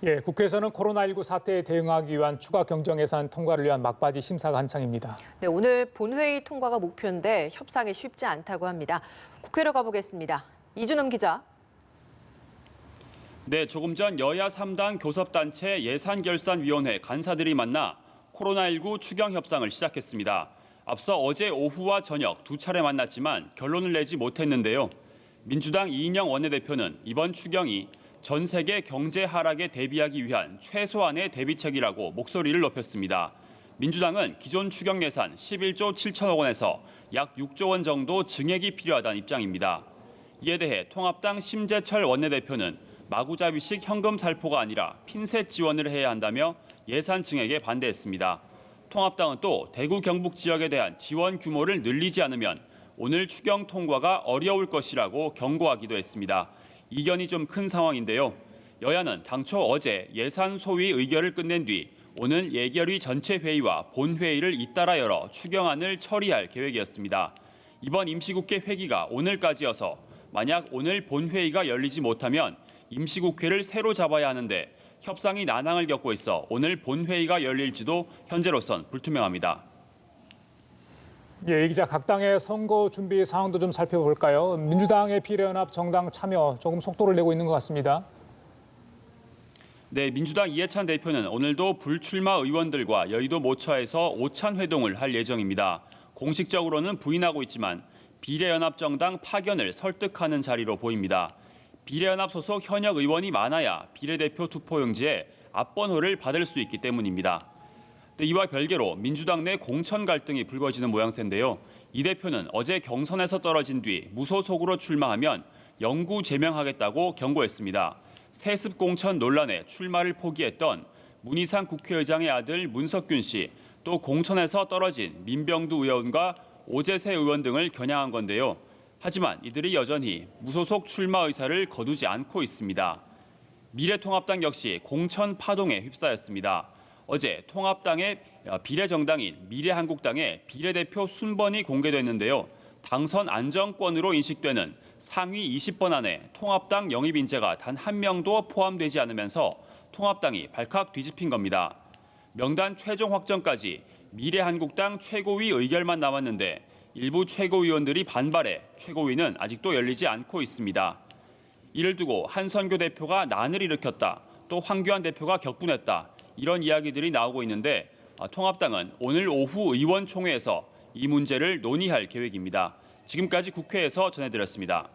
예, 국회에서는 코로나19 사태에 대응하기 위한 추가 경정 예산 통과를 위한 막바지 심사가 한창입니다. 네, 오늘 본회의 통과가 목표인데 협상이 쉽지 않다고 합니다. 국회로 가보겠습니다. 이준엄 기자. 네, 조금 전 여야 3당 교섭단체 예산결산위원회 간사들이 만나 코로나19 추경 협상을 시작했습니다. 앞서 어제 오후와 저녁 두 차례 만났지만 결론을 내지 못했는데요. 민주당 이인영 원내대표는 이번 추경이 전 세계 경제 하락에 대비하기 위한 최소한의 대비책이라고 목소리를 높였습니다. 민주당은 기존 추경 예산 11조 7천억 원에서 약 6조 원 정도 증액이 필요하다는 입장입니다. 이에 대해 통합당 심재철 원내대표는 마구잡이식 현금 살포가 아니라 핀셋 지원을 해야 한다며 예산 증액에 반대했습니다. 통합당은 또 대구 경북 지역에 대한 지원 규모를 늘리지 않으면 오늘 추경 통과가 어려울 것이라고 경고하기도 했습니다. 이견이 좀 큰 상황인데요. 여야는 당초 어제 예산 소위 의결을 끝낸 뒤 오늘 예결위 전체 회의와 본회의를 잇따라 열어 추경안을 처리할 계획이었습니다. 이번 임시국회 회기가 오늘까지여서 만약 오늘 본회의가 열리지 못하면 임시국회를 새로 잡아야 하는데 협상이 난항을 겪고 있어 오늘 본회의가 열릴지도 현재로선 불투명합니다. 예, 이 기자, 각 당의 선거 준비 상황도 좀 살펴볼까요? 민주당의 비례연합 정당 참여 조금 속도를 내고 있는 것 같습니다. 네, 민주당 이해찬 대표는 오늘도 불출마 의원들과 여의도 모처에서 오찬 회동을 할 예정입니다. 공식적으로는 부인하고 있지만 비례연합 정당 파견을 설득하는 자리로 보입니다. 비례연합 소속 현역 의원이 많아야 비례대표 투표용지에 앞번호를 받을 수 있기 때문입니다. 이와 별개로 민주당 내 공천 갈등이 불거지는 모양새인데요. 이 대표는 어제 경선에서 떨어진 뒤 무소속으로 출마하면 영구 제명하겠다고 경고했습니다. 세습 공천 논란에 출마를 포기했던 문희상 국회의장의 아들 문석균 씨, 또 공천에서 떨어진 민병두 의원과 오재세 의원 등을 겨냥한 건데요. 하지만 이들이 여전히 무소속 출마 의사를 거두지 않고 있습니다. 미래통합당 역시 공천 파동에 휩싸였습니다. 어제 통합당의 비례정당인 미래한국당의 비례대표 순번이 공개됐는데요. 당선 안정권으로 인식되는 상위 20번 안에 통합당 영입 인재가 단 한 명도 포함되지 않으면서 통합당이 발칵 뒤집힌 겁니다. 명단 최종 확정까지 미래한국당 최고위 의결만 남았는데 일부 최고위원들이 반발해 최고위는 아직도 열리지 않고 있습니다. 이를 두고 한선교 대표가 난을 일으켰다, 또 황교안 대표가 격분했다, 이런 이야기들이 나오고 있는데 통합당은 오늘 오후 의원총회에서 이 문제를 논의할 계획입니다. 지금까지 국회에서 전해드렸습니다.